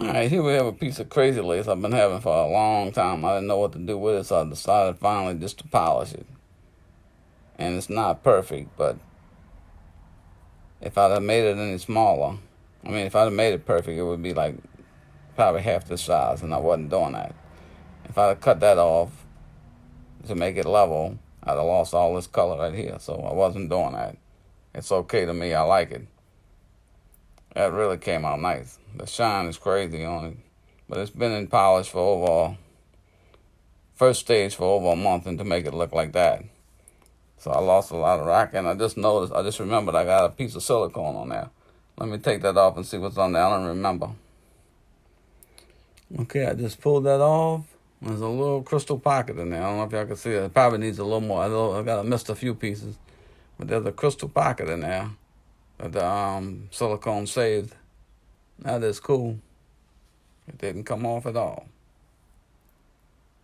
Alright, here we have a piece of crazy lace I've been having for a long time. I didn't know what to do with it, so I decided finally just to polish it. And it's not perfect, but if I'd have made it any smaller, if I'd have made it perfect, it would be like probably half the size, and I wasn't doing that. If I'd have cut that off to make it level, I'd have lost all this color right here, so I wasn't doing that. It's okay to me, I like it. That really came out nice. The shine is crazy on it. But it's been in polish for first stage for over a month, and to make it look like that. So I lost a lot of rock, and I just remembered I got a piece of silicone on there. Let me take that off and see what's on there. I don't remember. Okay, I just pulled that off. There's a little crystal pocket in there. I don't know if y'all can see it. It probably needs a little more. I missed a few pieces. But there's a crystal pocket in there that the silicone saved. That is cool. It didn't come off at all.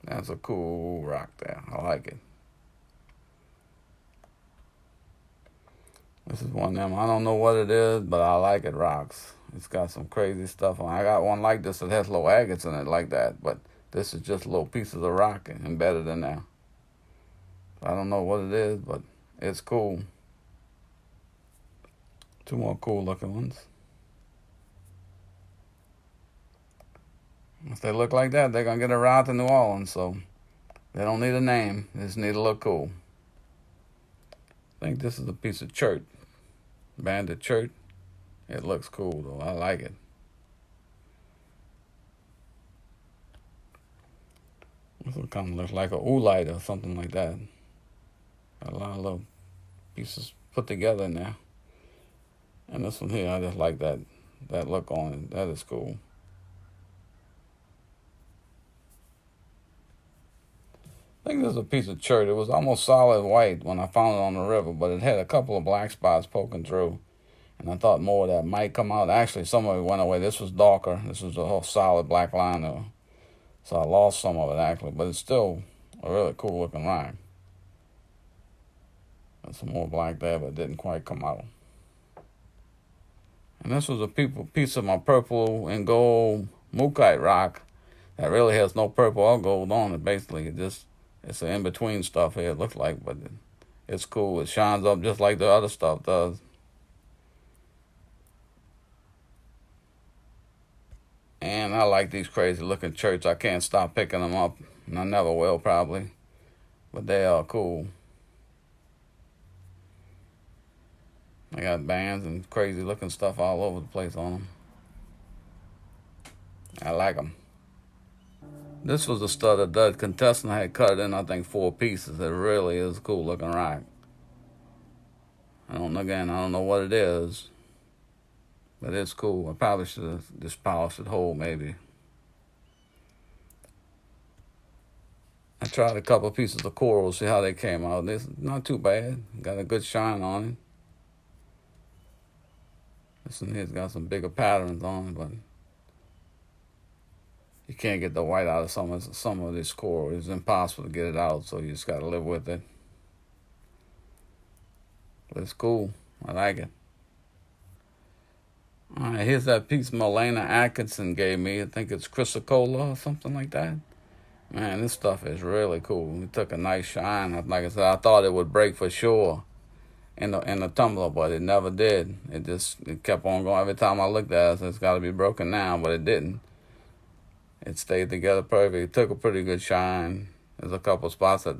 That's a cool rock there. I like it. This is one of them. I don't know what it is, but I like it rocks. It's got some crazy stuff on it. I got one like this that has little agates in it like that, but this is just little pieces of rock embedded in there. I don't know what it is, but it's cool. Two more cool looking ones. If they look like that, they're going to get a ride to New Orleans, so they don't need a name. They just need to look cool. I think this is a piece of chert. Banded chert. It looks cool, though. I like it. This one kind of looks like a oolite or something like that. Got a lot of little pieces put together in there. And this one here, I just like that look on it. That is cool. I think this is a piece of chert. It was almost solid white when I found it on the river, but it had a couple of black spots poking through. And I thought more of that might come out. Actually, some of it went away. This was darker. This was a whole solid black line there. So I lost some of it, actually. But it's still a really cool looking line. There's some more black there, but it didn't quite come out. And this was a piece of my purple and gold mookaite rock that really has no purple or gold on it, basically. It's an in-between stuff here, it looks like, but it's cool. It shines up just like the other stuff does. And I like these crazy looking cherts. I can't stop picking them up, and I never will probably. But they are cool. They got bands and crazy looking stuff all over the place on them. I like them. This was a studded dud contestant. I had cut it in, I think, 4 pieces. It really is a cool looking rock. I don't know what it is, but it's cool. I probably should have just polished it whole, maybe. I tried a couple of pieces of coral, see how they came out. It's not too bad. Got a good shine on it. This one here's got some bigger patterns on it, but you can't get the white out of some of this coral. It's impossible to get it out, so you just got to live with it. But it's cool. I like it. All right, here's that piece Melena Atkinson gave me. I think it's chrysocolla or something like that. Man, this stuff is really cool. It took a nice shine. Like I said, I thought it would break for sure in the tumbler, but it never did. It kept on going. Every time I looked at it, I said, it's got to be broken now, but it didn't. It stayed together perfect. It took a pretty good shine. There's a couple spots that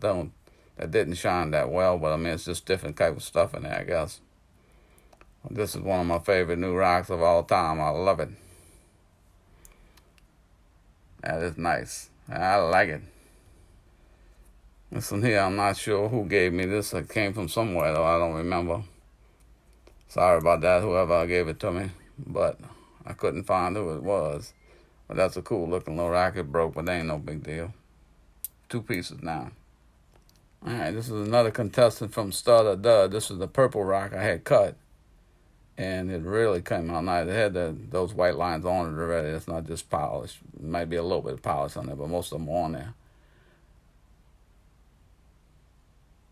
didn't shine that well, but it's just different type of stuff in there, I guess. This is one of my favorite new rocks of all time. I love it. That is nice. I like it. This one here, I'm not sure who gave me this. It came from somewhere, though. I don't remember. Sorry about that, whoever gave it to me. But I couldn't find who it was. But that's a cool looking little rock. It broke, but they ain't no big deal. 2 pieces now. All right, this is another contestant from Stud or Dud. This is the purple rock I had cut. And it really came out nice. It had those white lines on it already. It's not just polished. It might be a little bit of polish on there, but most of them are on there.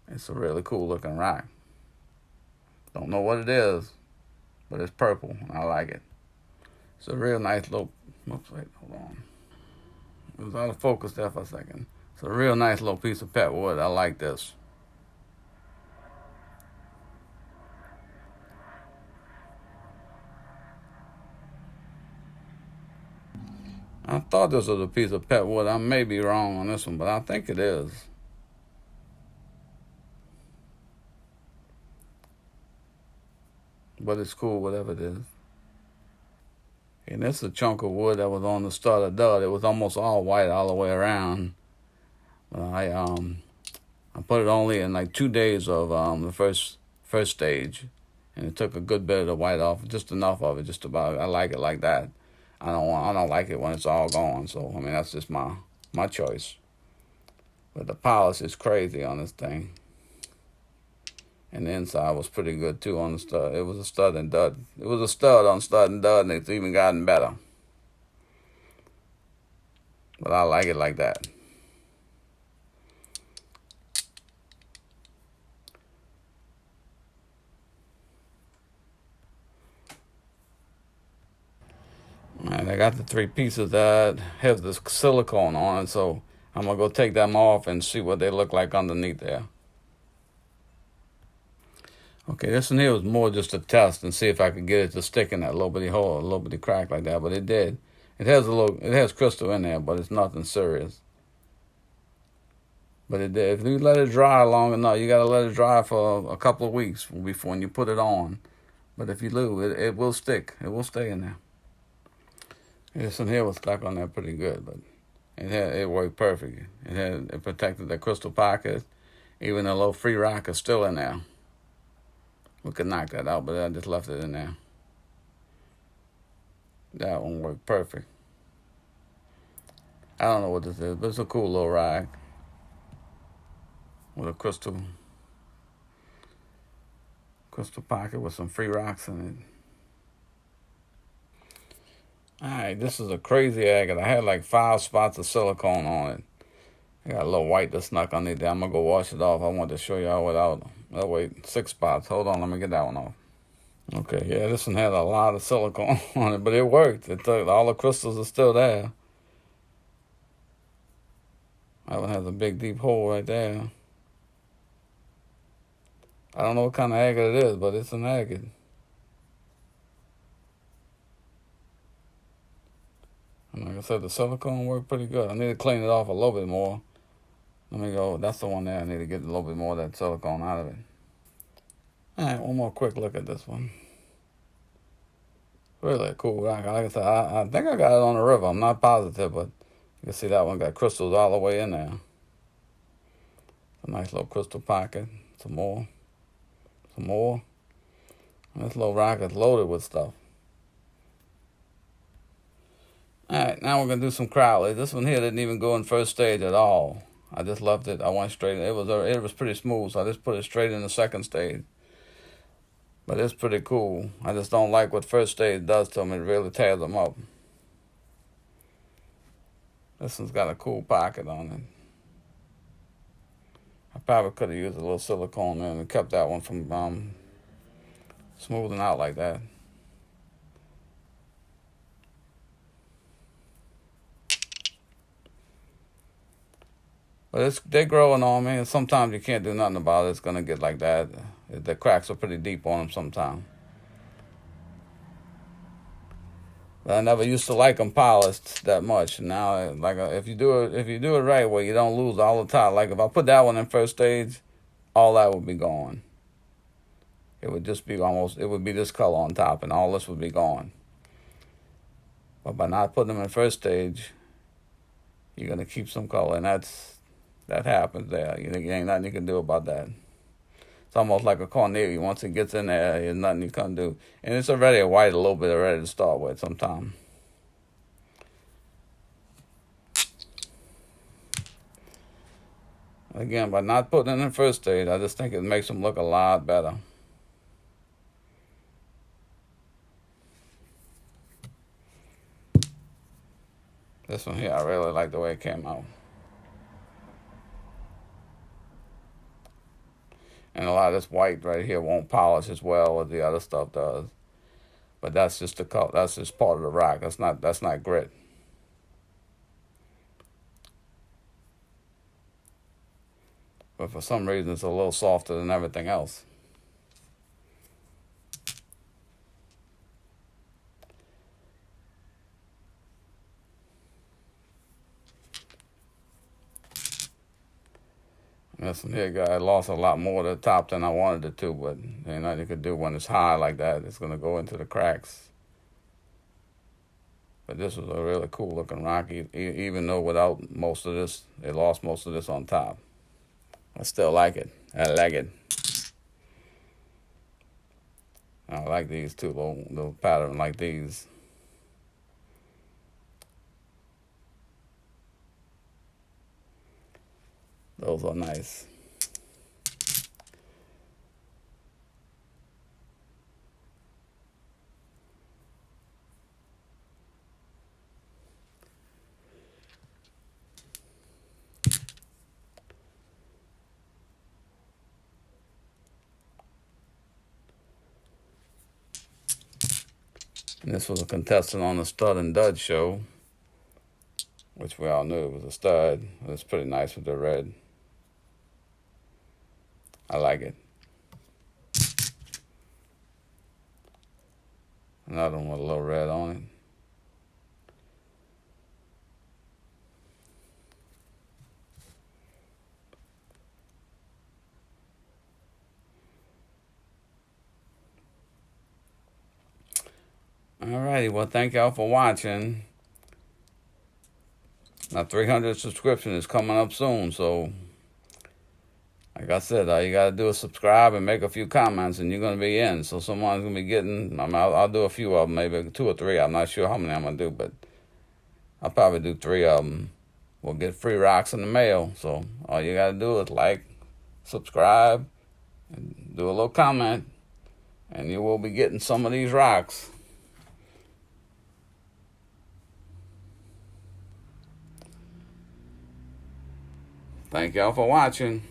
It's a really cool looking rock. Don't know what it is, but it's purple, and I like it. It's a real nice little Oops, wait, hold on. It was out of focus there for a second. It's a real nice little piece of pet wood. I like this. I thought this was a piece of pet wood. I may be wrong on this one, but I think it is. But it's cool, whatever it is. And this is a chunk of wood that was on the starter dud. It was almost all white all the way around. But I put it only in like 2 days of the first stage, and it took a good bit of the white off, just enough of it, just about. I like it like that. I don't like it when it's all gone. So I mean that's just my choice. But the polish is crazy on this thing. And the inside was pretty good too on the stud. It was a stud and dud. It was a stud on stud and dud, and it's even gotten better. But I like it like that. And I got the 3 pieces that have this silicone on it, so I'm gonna go take them off and see what they look like underneath there. Okay, this one here was more just a test and see if I could get it to stick in that little bitty hole, a little bitty crack like that, but it did. It has crystal in there, but it's nothing serious. But it did. If you let it dry long enough, you gotta let it dry for a couple of weeks before when you put it on. But if you do, it will stick. It will stay in there. This one here was stuck on there pretty good, but it worked perfect. It protected the crystal pocket. Even the little free rock is still in there. We could knock that out, but I just left it in there. That one worked perfect. I don't know what this is, but it's a cool little rag with a crystal pocket with some free rocks in it. Alright, this is a crazy agate. I had like 5 spots of silicone on it. I got a little white that snuck underneath there. I'm going to go wash it off. I wanted to show y'all without. Oh, wait, 6 spots. Hold on, let me get that one off. Okay, yeah, this one had a lot of silicone on it, but it worked. All the crystals are still there. That one has a big, deep hole right there. I don't know what kind of agate it is, but it's an agate. And like I said, the silicone worked pretty good. I need to clean it off a little bit more. Let me go. That's the one there. I need to get a little bit more of that silicone out of it. All right, one more quick look at this one. Really cool rock. Like I said, I think I got it on the river. I'm not positive, but you can see that one got crystals all the way in there. A nice little crystal pocket. Some more. And this little rock is loaded with stuff. Alright, now we're going to do some crowleys. This one here didn't even go in first stage at all. I just left it. I went straight in. It was pretty smooth, so I just put it straight in the second stage. But it's pretty cool. I just don't like what first stage does to them. It really tears them up. This one's got a cool pocket on it. I probably could have used a little silicone in and kept that one from smoothing out like that. But they're growing on me, and sometimes you can't do nothing about it. It's going to get like that. The cracks are pretty deep on them sometimes. But I never used to like them polished that much. Now, like if you do it right, where you don't lose all the time. Like if I put that one in first stage, all that would be gone. It would just be it would be this color on top, and all this would be gone. But by not putting them in first stage, you're gonna keep some color, and that happens there. You ain't nothing you can do about that. It's almost like a cornelian. Once it gets in there, there's nothing you can do. And it's already a white a little bit already to start with sometime. Again, by not putting it in first stage, I just think it makes them look a lot better. This one here, I really like the way it came out. And a lot of this white right here won't polish as well as the other stuff does. But that's just the color. That's just part of the rock. That's not grit. But for some reason, it's a little softer than everything else. This one here, guy, lost a lot more to the top than I wanted it to, but ain't nothing you could do when it's high like that. It's going to go into the cracks. But this was a really cool looking rock, even though without most of this, they lost most of this on top. I still like it. I like it. I like these too, little pattern like these. Those are nice. And this was a contestant on the Stud and Dud show, which we all knew it was a stud. It was pretty nice with the red. I like it. Another one with a little red on it. Alrighty, well, thank y'all for watching. My 300 subscription is coming up soon, so like I said, all you gotta do is subscribe and make a few comments, and you're gonna be in. So someone's gonna be getting. I'll do a few of them, maybe 2 or 3. I'm not sure how many I'm gonna do, but I'll probably do 3 of them. We'll get free rocks in the mail. So all you gotta do is like, subscribe, and do a little comment, and you will be getting some of these rocks. Thank y'all for watching.